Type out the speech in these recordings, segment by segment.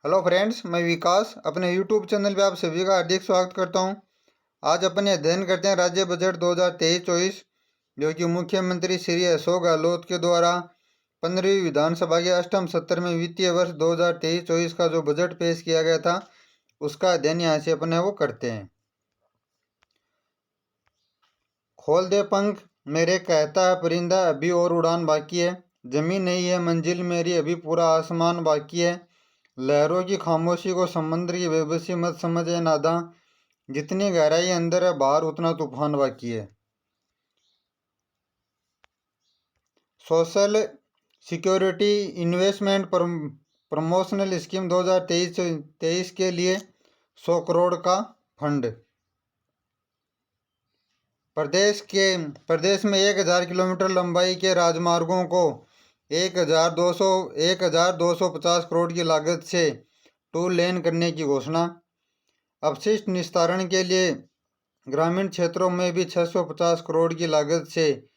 Hello friends, मैं विकास अपने YouTube channel पे आप सभी का हार्दिक स्वागत करता हूं। आज अपने अध्ययन करते हैं राज्य बजट 2023-24 जो कि मुख्यमंत्री श्री अशोक गहलोत के द्वारा 15वीं विधानसभा के अष्टम सत्र में वित्तीय वर्ष 2023-24 का जो बजट पेश किया गया था उसका अध्ययन यहाँ से अपने वो करते हैं। खोल दे पंख मेरे कहता है परिंदा, अभी और उड़ान बाकी है। जमीन नहीं है मंजिल मेरी, अभी पूरा आसमान बाकी है। लहरों की खामोशी को समुद्र की बेबसी मत समझे नादा, जितनी गहराई अंदर है बाहर उतना तूफान बाकी है। Social security investment promotional scheme 2023 के लिए 100 करोड़ का फंड। प्रदेश में 1000 किलोमीटर लंबाई के राजमार्गों को 1250 करोड़ की लागत से 2 लेन करने की घोषणा। अपशिष्ट निस्तारण के लिए ग्रामीण क्षेत्रों में भी 650 करोड़ की लागत से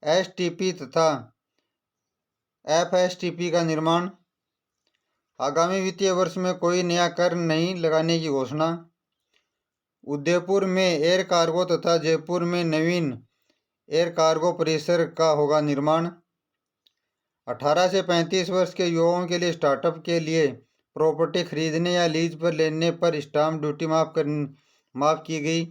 एसटीपी तथा एफएसटीपी का निर्माण। आगामी वित्तीय वर्ष में कोई नया कर नहीं लगाने की घोषणा। उदयपुर में एयर कार्गो तथा जयपुर में नवीन एयर कार्गो परिसर का होगा निर्माण। 18 से 35 वर्ष के युवाओं के लिए स्टार्टअप के लिए प्रॉपर्टी खरीदने या लीज पर लेने पर स्टाम्प ड्यूटी माफ की गई।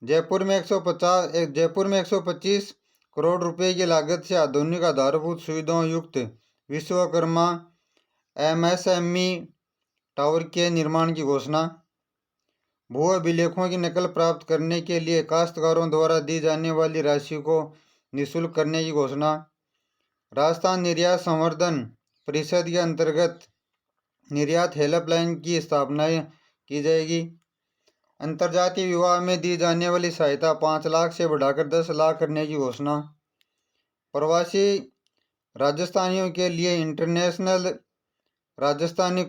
जयपुर में 125 करोड़ रुपए की लागत से आधुनिक आधारभूत सुविधाओं युक्त विश्वकर्मा एमएसएमई टावर के निर्माण की घोषणा। भू अभिलेखों की नकल प्राप्त करने के लिए काश्तकारों द्वारा दी जाने वाली राशि को निःशुल्क करने की घोषणा। राजस्थान निर्यात संवर्धन परिषद के अंतर्गत निर्यात हेल्पलाइन की स्थापना की जाएगी। अंतर्जातीय विवाह में दी जाने वाली सहायता 5 लाख से बढ़ाकर 10 लाख करने की घोषणा। प्रवासी राजस्थानियों के लिए इंटरनेशनल राजस्थानी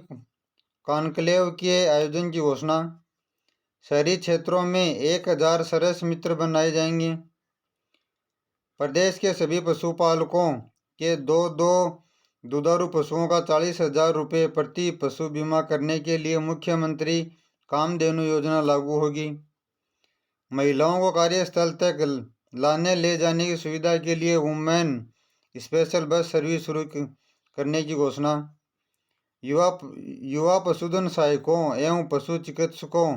कॉन्क्लेव के आयोजन की घोषणा। शहरी क्षेत्रों में 1000 सरस मित्र बनाए जाएंगे। प्रदेश के सभी पशुपालकों के दो दुधारू पशुओं का 40,000 रुपये प्रति पशु बीमा करने के लिए मुख्यमंत्री कामधेनु योजना लागू होगी। महिलाओं को कार्यस्थल तक लाने ले जाने की सुविधा के लिए वुमेन स्पेशल बस सर्विस शुरू करने की घोषणा। युवा पशुधन सहायकों एवं पशु चिकित्सकों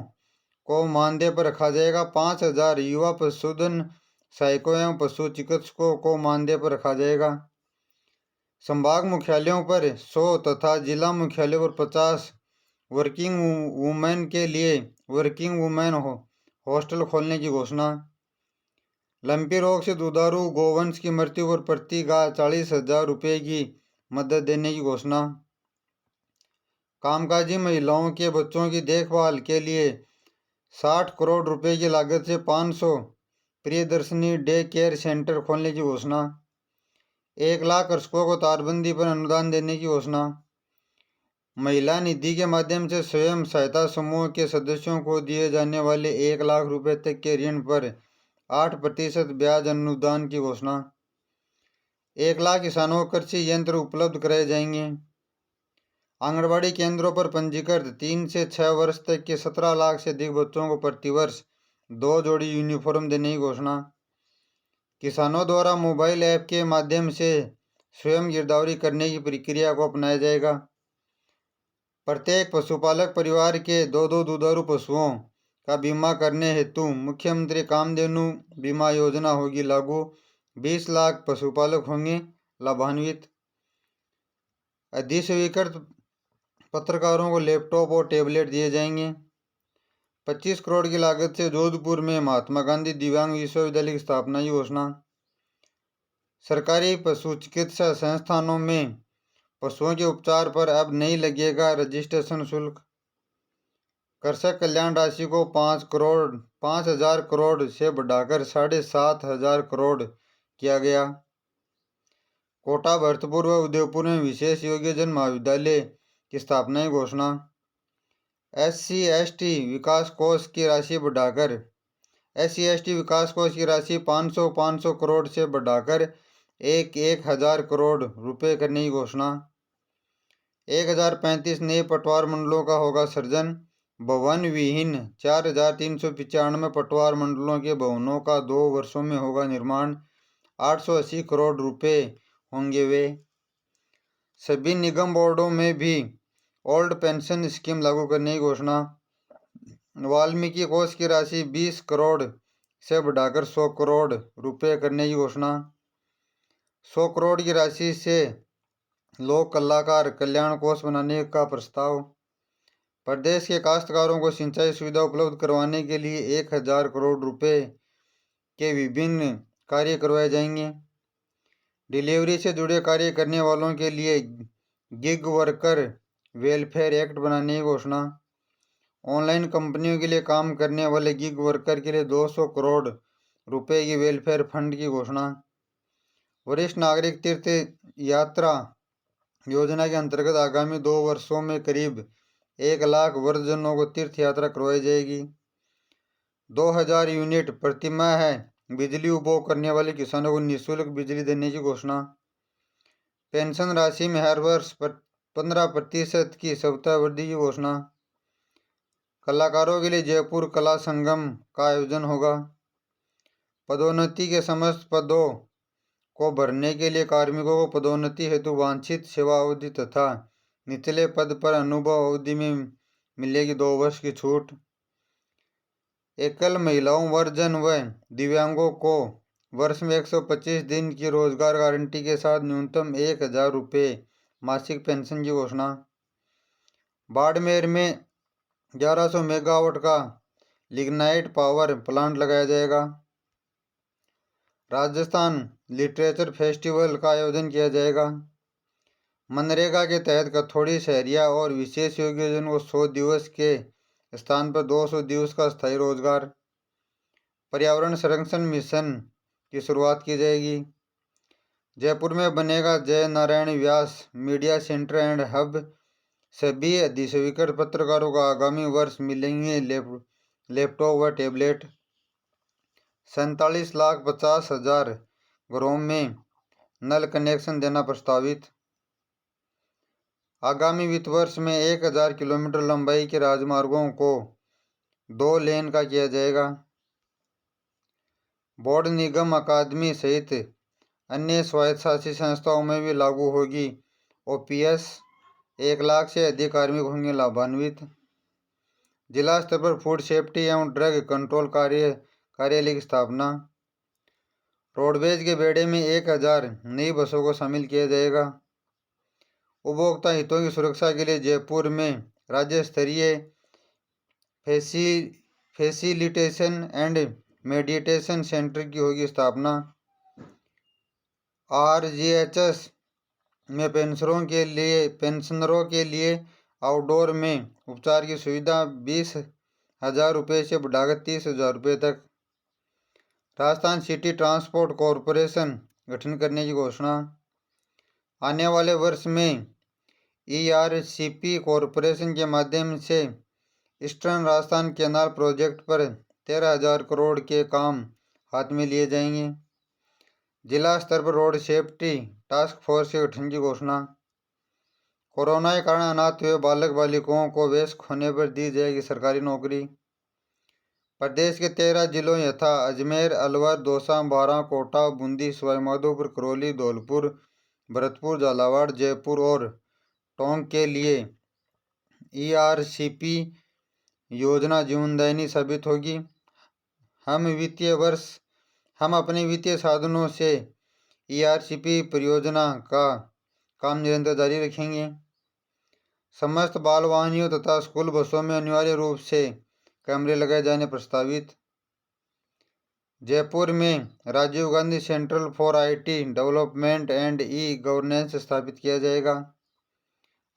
को मानदेय पर रखा जाएगा। 5,000 युवा पशुधन सहायकों एवं पशु चिकित्सकों को मानदेय पर रखा जाएगा। संभाग मुख्यालयों पर 100 तथा जिला मुख्यालयों पर 50 वर्किंग वुमेन के लिए वर्किंग वुमेन हॉस्टल खोलने की घोषणा। लंपी रोग से दुधारू गोवंश की मृत्यु पर प्रति गाय 40,000 रुपये की मदद देने की घोषणा। कामकाजी महिलाओं के बच्चों की देखभाल के लिए 60 करोड़ रुपए की लागत से 500 प्रियदर्शनी डे केयर सेंटर खोलने की घोषणा। 1 लाख कृषकों को तारबंदी पर अनुदान देने की घोषणा। महिला निधि के माध्यम से स्वयं सहायता समूह के सदस्यों को दिए जाने वाले 1 लाख रुपए तक के ऋण पर 8% ब्याज अनुदान की घोषणा। 1 लाख किसानों को कृषि यंत्र उपलब्ध कराए जाएंगे। आंगनबाड़ी केंद्रों पर पंजीकृत 3 से 6 वर्ष तक के 17 लाख से अधिक बच्चों को प्रतिवर्ष 2 जोड़ी यूनिफॉर्म देने की घोषणा। किसानों द्वारा मोबाइल ऐप के माध्यम से स्वयं गिरदावरी करने की प्रक्रिया को अपनाया जाएगा। प्रत्येक पशुपालक परिवार के 2 दुधारू पशुओं का बीमा करने हेतु मुख्यमंत्री कामधेनु बीमा योजना होगी लागू। 20 लाख पशुपालक होंगे लाभान्वित। अधिस्वीकृत पत्रकारों को लैपटॉप और टैबलेट दिए जाएंगे। 25 करोड़ की लागत से जोधपुर में महात्मा गांधी दिव्यांग विश्वविद्यालय की स्थापना की घोषणा। सरकारी पशु चिकित्सा संस्थानों में पशुओं के उपचार पर अब नहीं लगेगा रजिस्ट्रेशन शुल्क। कृषक कल्याण राशि को 5,000 करोड़ से बढ़ाकर 7,500 करोड़ किया गया। कोटा, भरतपुर व उदयपुर में विशेष योग्यजन महाविद्यालय की स्थापना की घोषणा। SC/ST विकास कोष की राशि बढ़ाकर SC/ST विकास कोष की राशि 500 करोड़ से बढ़ाकर 1,000 करोड़ रुपए करने की घोषणा। 1035 नए पटवार मंडलों का होगा सृजन। भवन विहीन 4395 पटवार मंडलों के भवनों का 2 वर्षों में होगा निर्माण। 880 करोड़ रुपए होंगे वे। सभी निगम बोर्डों में भी ओल्ड पेंशन स्कीम लागू करने की घोषणा। वाल्मीकि कोष की राशि 20 करोड़ से बढ़ाकर 100 करोड़ रुपए करने की घोषणा। 100 करोड़ की राशि से लोक कलाकार कल्याण कोष बनाने का प्रस्ताव। प्रदेश के काश्तकारों को सिंचाई सुविधा उपलब्ध करवाने के लिए 1000 करोड़ रुपए के विभिन्न कार्य करवाए जाएंगे। डिलीवरी से जुड़े कार्य करने वालों के लिए गिग वर्कर वेलफेयर एक्ट बनाने की घोषणा। ऑनलाइन कंपनियों के लिए काम करने वाले गिग वर्कर के लिए 200 करोड़ रुपए की वेलफेयर फंड की घोषणा। वरिष्ठ नागरिक तीर्थ यात्रा योजना के अंतर्गत आगामी 2 वर्षों में करीब 1 लाख वृद्धजनों को तीर्थ यात्रा करवाई जाएगी। 2000 यूनिट प्रतिमाह बिजली उपभोग करने वाले किसानों को निःशुल्क बिजली देने की घोषणा। पेंशन राशि में हर वर्ष 15% की सप्ताह वृद्धि की घोषणा। कलाकारों के लिए जयपुर कला संगम का आयोजन होगा। पदोन्नति के समस्त पदों को भरने के लिए कार्मिकों को पदोन्नति हेतु वांछित सेवा अवधि तथा निचले पद पर अनुभव अवधि में मिलेगी 2 वर्ष की छूट। एकल महिलाओं, वृद्धजन व दिव्यांगों को वर्ष में 125 दिन की रोजगार गारंटी के साथ न्यूनतम 1000 रुपये मासिक पेंशन की घोषणा। बाड़मेर में 1100 मेगावाट का लिग्नाइट पावर प्लांट लगाया जाएगा। राजस्थान लिटरेचर फेस्टिवल का आयोजन किया जाएगा। मनरेगा के तहत कथौड़ी शहरिया और विशेष योग्यजन को 100 दिवस के स्थान पर 200 दिवस का स्थायी रोजगार। पर्यावरण संरक्षण मिशन की शुरुआत की जाएगी। जयपुर में बनेगा जय Narayan Vyas media centre and hub. सभी अधिस्वीकृत पत्रकारों को आगामी वर्ष मिलेंगे लैपटॉप व टैबलेट। 47,50,000 घरों में नल कनेक्शन देना प्रस्तावित। आगामी वित्त वर्ष में 1000 किलोमीटर लंबाई के राजमार्गों को 2 लेन का किया जाएगा। बोर्ड निगम अकादमी सहित अन्य स्वायत्तशासी संस्थाओं में भी लागू होगी ओपीएस। 1 लाख से अधिक कार्मिक होंगे लाभान्वित। जिला स्तर पर फूड सेफ्टी एवं ड्रग कंट्रोल कार्यालय की स्थापना। रोडवेज के बेड़े में 1000 नई बसों को शामिल किया जाएगा। उपभोक्ता हितों की सुरक्षा के लिए जयपुर में राज्य स्तरीय फैसिलिटेशन एंड मेडिटेशन सेंटर की होगी स्थापना। आरजीएचएस में पेंशनरों के लिए आउटडोर में उपचार की सुविधा 20,000 रुपये से बढ़ाकर 30,000 रुपये तक। राजस्थान सिटी ट्रांसपोर्ट कॉरपोरेशन गठन करने की घोषणा। आने वाले वर्ष में ईआरसीपी कॉरपोरेशन के माध्यम से ईस्टर्न राजस्थान कैनाल प्रोजेक्ट पर 13,000 करोड़ के काम हाथ में लिए जाएंगे। जिला स्तर पर रोड सेफ्टी टास्क फोर्स के गठन की घोषणा। कोरोना के कारण अनाथ हुए बालक बालिकाओं को वयस्क होने पर दी जाएगी सरकारी नौकरी। प्रदेश के 13 जिलों यथा अजमेर, अलवर, दौसा, बारां, कोटा, बूंदी, सवाईमाधोपुर, करौली, धौलपुर, भरतपुर, झालावाड़, जयपुर और टोंक के लिए ईआरसीपी योजना जीवनदायिनी साबित होगी। हम अपने वित्तीय साधनों से ईआरसीपी परियोजना का काम निरंतर जारी रखेंगे। समस्त बाल वाहनों तथा स्कूल बसों में अनिवार्य रूप से कैमरे लगाए जाने प्रस्तावित। जयपुर में Rajiv Gandhi central for IT development and e governance स्थापित किया जाएगा।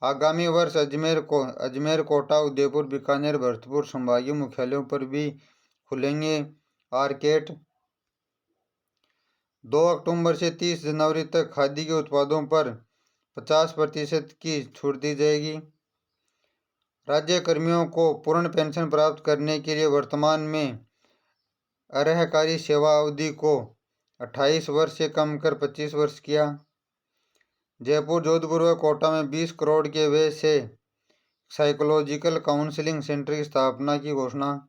आगामी वर्ष अजमेर, कोटा, उदयपुर, बीकानेर, भरतपुर संभागीय मुख्यालयों पर भी खुलेंगे आर्केड। 2 अक्टूबर से 30 जनवरी तक खादी के उत्पादों पर 50% की छूट दी जाएगी। राज्य कर्मियों को पूर्ण पेंशन प्राप्त करने के लिए वर्तमान में अर्हकारी सेवा अवधि को 28 वर्ष से कम कर 25 वर्ष किया। जयपुर, जोधपुर व कोटा में 20 करोड़ के व्यय से साइकोलॉजिकल काउंसलिंग सेंटर की स्थापना की घोषणा।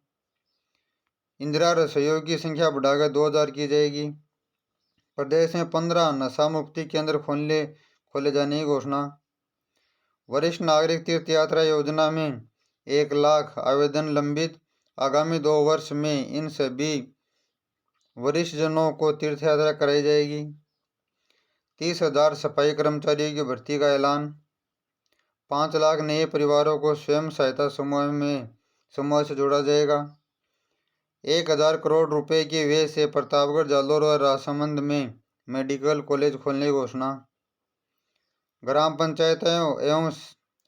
इंदिरा रसोइयों की संख्या बढ़ाकर 2000 की जाएगी। प्रदेश में 15 नशा मुक्ति केंद्र खोले जाने की घोषणा। वरिष्ठ नागरिक तीर्थ यात्रा योजना में 1 लाख आवेदन लंबित। आगामी 2 वर्ष में इन सभी वरिष्ठ जनों को तीर्थ यात्रा कराई जाएगी। 30,000 सफाई कर्मचारियों की भर्ती का ऐलान। 5 लाख नए परिवारों को स्वयं सहायता समूह से जोड़ा जाएगा। 1,000 करोड़ रुपए के व्यय से प्रतापगढ़, जालोर और राजसमंद में मेडिकल कॉलेज खोलने की घोषणा। ग्राम पंचायतों एवं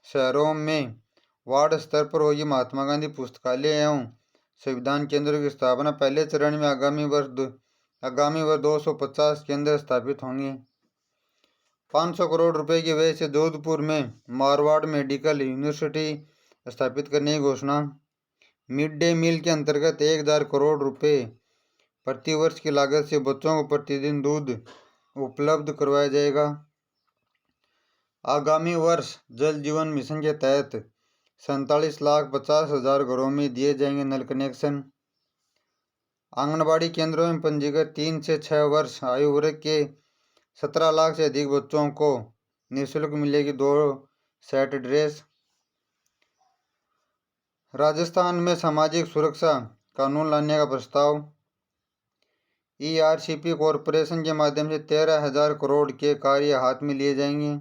शहरों में वार्ड स्तर पर होगी महात्मा गांधी पुस्तकालय एवं संविधान केंद्रों की स्थापना। पहले चरण में आगामी वर्ष 250 केंद्र स्थापित होंगे। 500 करोड़ रुपए के व्यय से जोधपुर में मारवाड़ मेडिकल यूनिवर्सिटी स्थापित करने की घोषणा। मिड डे मील के अंतर्गत 1,000 करोड़ रुपए प्रतिवर्ष की लागत से बच्चों को प्रतिदिन दूध उपलब्ध करवाया जाएगा। आगामी वर्ष जल जीवन मिशन के तहत 47,50,000 घरों में दिए जाएंगे नल कनेक्शन। आंगनबाड़ी केंद्रों में पंजीकृत 3 से 6 वर्ष आयु वर्ग के 17 लाख से अधिक बच्चों को निःशुल्क मिलेगी 2 सेट ड्रेस। राजस्थान में सामाजिक सुरक्षा कानून लाने का प्रस्ताव। ERCP कॉरपोरेशन के माध्यम से 13,000 करोड़ के कार्य हाथ में लिए जाएंगे।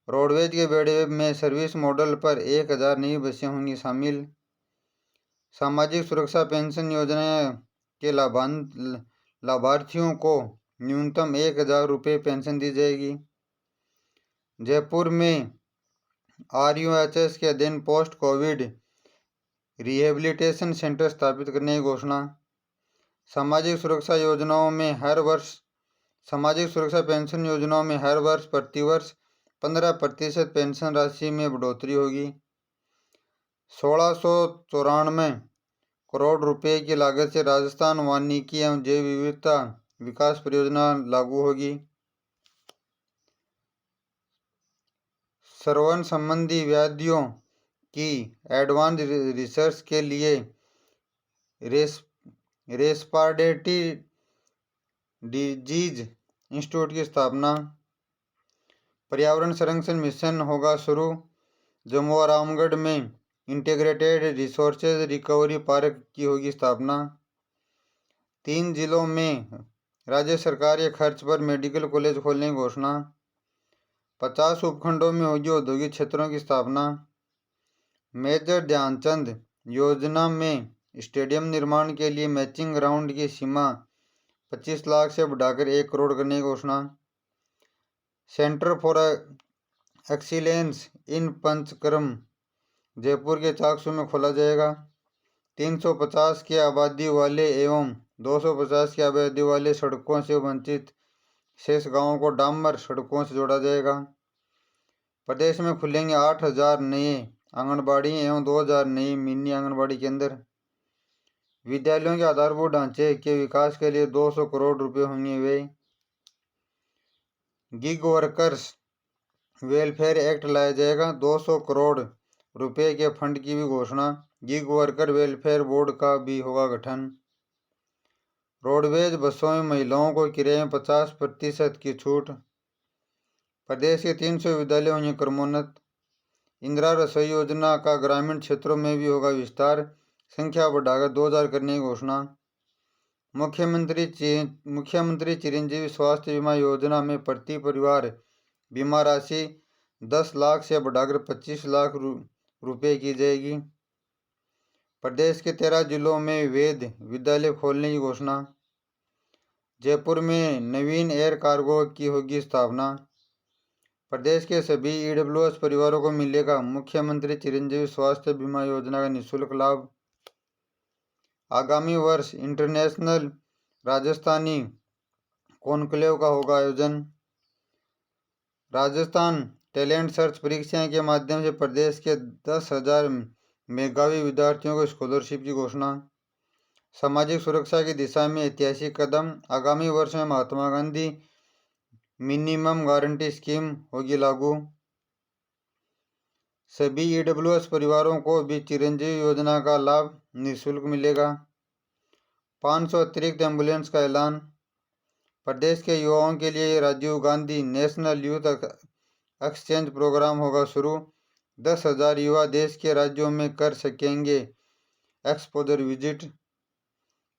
रोडवेज के बेड़े में सर्विस मॉडल पर 1,000 नई बसें होंगी शामिल। सामाजिक सुरक्षा पेंशन योजना के लाभार्थियों को न्यूनतम 1,000 रुपये पेंशन दी जाएगी। जयपुर में RUHS के अधीन पोस्ट कोविड रिहेबिलिटेशन सेंटर स्थापित करने की घोषणा। सामाजिक सुरक्षा पेंशन योजनाओं में हर वर्ष प्रतिवर्ष 15% पेंशन राशि में बढ़ोतरी होगी। 1694 करोड़ रुपए की लागत से राजस्थान वानिकी एवं जैव विविधता विकास परियोजना लागू होगी। श्रवण संबंधी व्याधियों की एडवांस रिसर्च के लिए रेस्पिरेटरी डिजीज इंस्टीट्यूट की स्थापना। पर्यावरण संरक्षण मिशन होगा शुरू। जम्मू और रामगढ़ में इंटीग्रेटेड रिसोर्सेज रिकवरी पार्क की होगी स्थापना। 3 जिलों में राज्य सरकार के खर्च पर मेडिकल कॉलेज खोलने की घोषणा। 50 उपखंडों में होगी औद्योगिक क्षेत्रों की स्थापना। मेजर ध्यानचंद योजना में स्टेडियम निर्माण के लिए मैचिंग ग्राउंड की सीमा 25 लाख से बढ़ाकर 1 करोड़ करने की घोषणा। Centre for excellence in panchakarma Jaipur के चाकसू में खोला जाएगा। 350 की आबादी वाले एवं 250 की आबादी वाले सड़कों से वंचित शेष गांवों को डामर सड़कों से जोड़ा जाएगा। प्रदेश में खुलेंगे 8,000 नए आंगनबाड़ी एवं 2,000 नई मिनी आंगनबाड़ी केंद्र। विद्यालयों के आधारभूत ढांचे के विकास के लिए 200 करोड़ रुपए होंगे व्यय। गिग वर्कर्स वेलफेयर एक्ट लाया जाएगा। 200 करोड़ रुपए के फंड की भी घोषणा। गिग वर्कर वेलफेयर बोर्ड का भी होगा गठन। रोडवेज बसों में महिलाओं को किराए में 50% की छूट। प्रदेश के 300 विद्यालय होंगे क्रमोन्नत। इंदिरा रसोई योजना का ग्रामीण क्षेत्रों में भी होगा विस्तार। संख्या बढ़ाकर 2,000 करने की घोषणा। मुख्यमंत्री चिरंजीवी स्वास्थ्य बीमा योजना में प्रति परिवार बीमा राशि 10 लाख से बढ़ाकर 25 लाख रुपए की जाएगी। प्रदेश के 13 जिलों में वेद विद्यालय खोलने की घोषणा। जयपुर में नवीन एयर कार्गो की होगी स्थापना। प्रदेश के सभी EWS परिवारों को मिलेगा मुख्यमंत्री चिरंजीवी स्वास्थ्य बीमा योजना का निःशुल्क लाभ। आगामी वर्ष इंटरनेशनल राजस्थानी कॉन्क्लेव का होगा आयोजन। राजस्थान टैलेंट सर्च परीक्षाएं के माध्यम से प्रदेश के 10,000 मेधावी विद्यार्थियों को स्कॉलरशिप की घोषणा। सामाजिक सुरक्षा की दिशा में ऐतिहासिक कदम। आगामी वर्ष में Mahatma Gandhi minimum guarantee scheme होगी लागू। सभी EWS परिवारों को भी चिरंजीवी योजना का लाभ निःशुल्क मिलेगा। 500 अतिरिक्त एम्बुलेंस का ऐलान। प्रदेश के युवाओं के लिए Rajiv Gandhi national youth exchange programme होगा शुरू। 10,000 युवा देश के राज्यों में कर सकेंगे एक्सपोजर विजिट।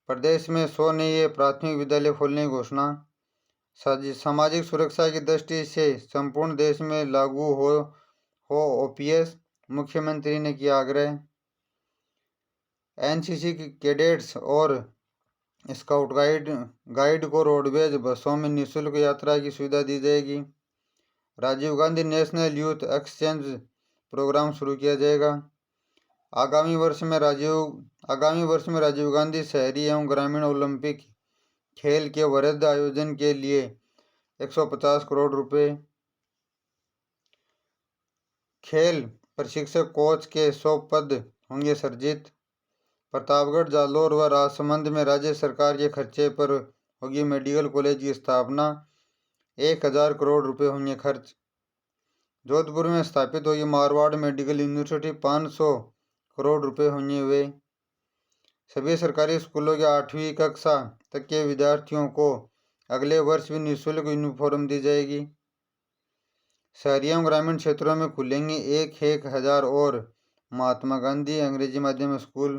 प्रदेश में 100 नए प्राथमिक विद्यालय खोलने की घोषणा। सामाजिक सुरक्षा की दृष्टि से संपूर्ण देश में लागू हो OPS, मुख्यमंत्री ने किया आग्रह। NCC के कैडेट्स और स्काउट गाइड को रोडवेज बसों में निःशुल्क यात्रा की सुविधा दी जाएगी। Rajiv Gandhi national youth exchange programme शुरू किया जाएगा। आगामी वर्ष में राजीव गांधी शहरी एवं ग्रामीण ओलंपिक खेल के वृहद आयोजन के लिए 150 करोड़ रुपए। खेल प्रशिक्षक कोच के 100 पद होंगे सृजित। प्रतापगढ़, जालौर व राजसमंद में राज्य सरकार के खर्चे पर होगी मेडिकल कॉलेज की स्थापना। 1000 करोड़ रुपए होंगे खर्च। जोधपुर में स्थापित होगी मारवाड़ मेडिकल यूनिवर्सिटी। 500 करोड़ रुपए होंगे वे। सभी सरकारी स्कूलों के 8वीं कक्षा तक के विद्यार्थियों को अगले वर्ष भी निःशुल्क यूनिफॉर्म दी जाएगी। शहरी एवं ग्रामीण क्षेत्रों में खुलेंगे 1,000 और महात्मा गांधी अंग्रेजी माध्यम स्कूल।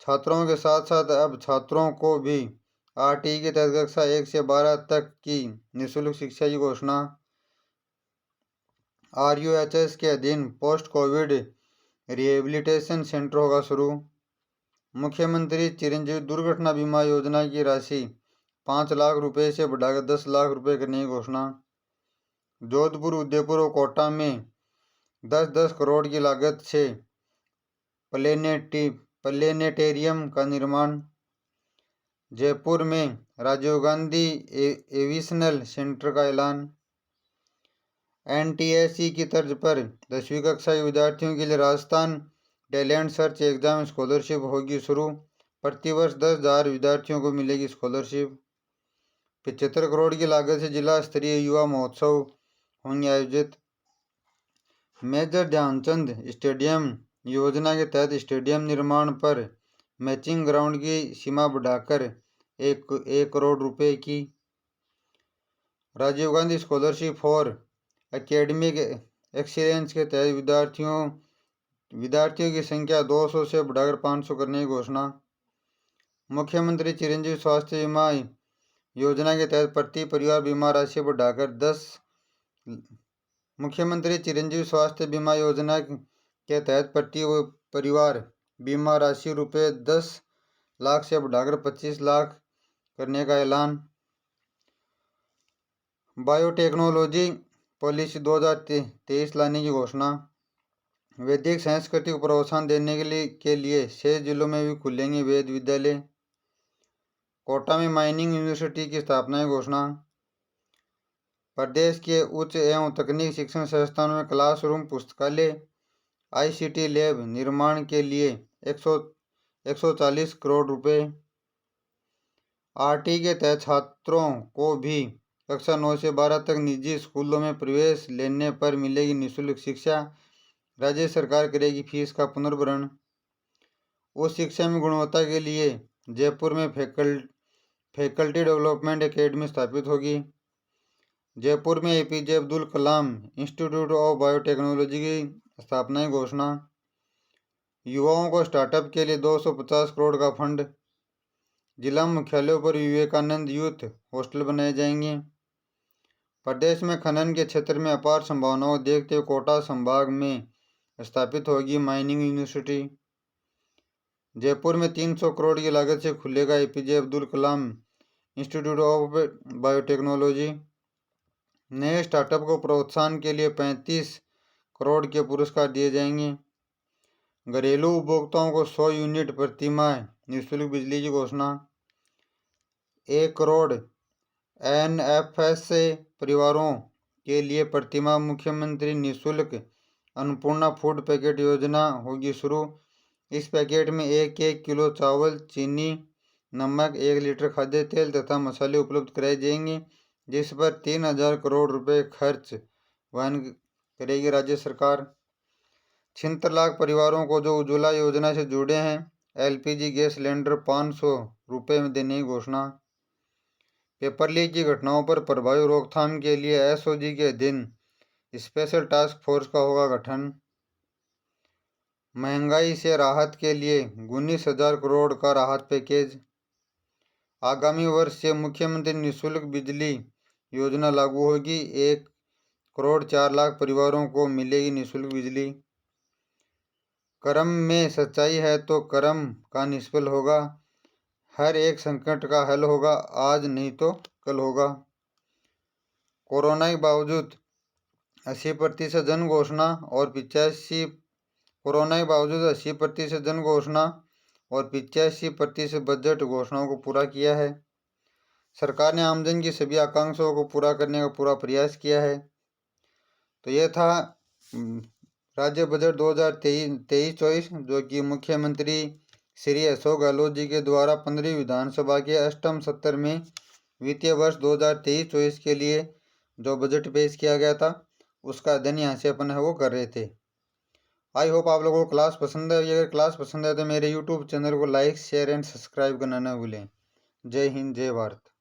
छात्रों के साथ साथ अब छात्रों को भी RTE के तहत कक्षा 1 से 12 तक की निःशुल्क शिक्षा की घोषणा। RUHS के अधीन पोस्ट कोविड रिहेबिलिटेशन सेंटर होगा शुरू। मुख्यमंत्री चिरंजीवी दुर्घटना बीमा योजना की राशि 5 लाख रुपए से बढ़ाकर 10 लाख रुपए करने की घोषणा। जोधपुर, उदयपुर और कोटा में 10-10 करोड़ की लागत से प्लेनेटेरियम का निर्माण। जयपुर में राजीव गांधी एविएशन सेंटर का ऐलान। NTSE की तर्ज पर 10वीं कक्षा के विद्यार्थियों के लिए Rajasthan talent search exam scholarship होगी शुरू। प्रतिवर्ष 10,000 विद्यार्थियों को मिलेगी स्कॉलरशिप। 75 करोड़ की लागत से जिला स्तरीय युवा महोत्सव होंगे आयोजित। मेजर ध्यानचंद स्टेडियम योजना के तहत स्टेडियम निर्माण पर मैचिंग ग्राउंड की सीमा बढ़ाकर 1 करोड़ रुपए की। Rajiv Gandhi scholarship for academic excellence के तहत विद्यार्थियों की संख्या 200 से बढ़ाकर 500 करने की घोषणा। मुख्यमंत्री चिरंजीवी स्वास्थ्य बीमा योजना के तहत प्रति परिवार बीमा राशि बढ़ाकर 10। मुख्यमंत्री चिरंजीवी स्वास्थ्य बीमा योजना के तहत प्रति परिवार बीमा राशि रुपये 10 लाख से बढ़ाकर 25 लाख करने का ऐलान। बायोटेक्नोलॉजी पॉलिसी 2023 लाने की घोषणा। वैदिक संस्कृति को प्रोत्साहन देने के लिए 6 जिलों में भी खुलेंगे वेद विद्यालय। कोटा में माइनिंग यूनिवर्सिटी की स्थापना की घोषणा। प्रदेश के उच्च एवं तकनीकी शिक्षण संस्थानों में क्लासरूम, पुस्तकालय, ICT लैब निर्माण के लिए 140 करोड़ रुपए। RTE के तहत छात्रों को भी कक्षा 9 से 12 तक निजी स्कूलों में प्रवेश लेने पर मिलेगी निःशुल्क शिक्षा। राज्य सरकार करेगी फीस का पुनर्भरण। उच्च शिक्षा में गुणवत्ता के लिए जयपुर में फैकल्टी डेवलपमेंट एकेडमी स्थापित होगी। जयपुर में APJ Abdul Kalam institute of biotechnology की स्थापना की घोषणा। युवाओं को स्टार्टअप के लिए 250 करोड़ का फंड। जिला मुख्यालयों पर विवेकानंद यूथ हॉस्टल बनाए जाएंगे। प्रदेश में खनन के क्षेत्र में अपार संभावनाओं को देखते हुए कोटा संभाग में स्थापित होगी माइनिंग यूनिवर्सिटी। जयपुर में 300 करोड़ की लागत से खुलेगा APJ Abdul Kalam institute of biotechnology. नए स्टार्टअप को प्रोत्साहन के लिए 35 करोड़ के पुरस्कार दिए जाएंगे। घरेलू उपभोक्ताओं को 100 यूनिट प्रति माह निःशुल्क बिजली की घोषणा। 1 करोड़ NFS परिवारों के लिए प्रतिमाह मुख्यमंत्री निःशुल्क अन्नपूर्णा फूड पैकेट योजना होगी शुरू। इस पैकेट में 1 किलो चावल, चीनी, नमक, 1 लीटर खाद्य तेल तथा मसाले उपलब्ध कराए जाएंगे। जिस पर 3000 करोड़ रुपए खर्च वहन करेगी राज्य सरकार। 76 लाख परिवारों को जो उज्ज्वला योजना से जुड़े हैं एलपीजी गैस सिलेंडर 500 रुपये में देने की घोषणा। पेपर लीक की घटनाओं पर प्रभावी रोकथाम के लिए एसओजी के अधीन स्पेशल टास्क फोर्स का होगा गठन। महंगाई से राहत के लिए 19,000 करोड़ का राहत पैकेज। आगामी वर्ष से मुख्यमंत्री निःशुल्क बिजली योजना लागू होगी। 1,04,00,000 परिवारों को मिलेगी निःशुल्क बिजली। कर्म में सच्चाई है तो कर्म का निष्फल होगा। हर एक संकट का हल होगा, आज नहीं तो कल होगा। कोरोना के बावजूद 80% जन घोषणा और 85% बजट घोषणाओं को पूरा किया है। सरकार ने आमजन की सभी आकांक्षाओं को पूरा करने का पूरा प्रयास किया है। तो यह था राज्य बजट 2023-24 जो कि मुख्यमंत्री श्री अशोक गहलोत जी के द्वारा 15वीं विधानसभा के अष्टम सत्र में वित्तीय वर्ष 2023-24 के लिए जो बजट पेश किया गया था उसका अध्ययन यहाँ से अपन है वो कर रहे थे। आई होप आप लोगों को क्लास पसंद है। अगर क्लास पसंद है तो मेरे यूट्यूब चैनल को लाइक शेयर एंड सब्सक्राइब करना न भूलें। जय हिंद, जय भारत।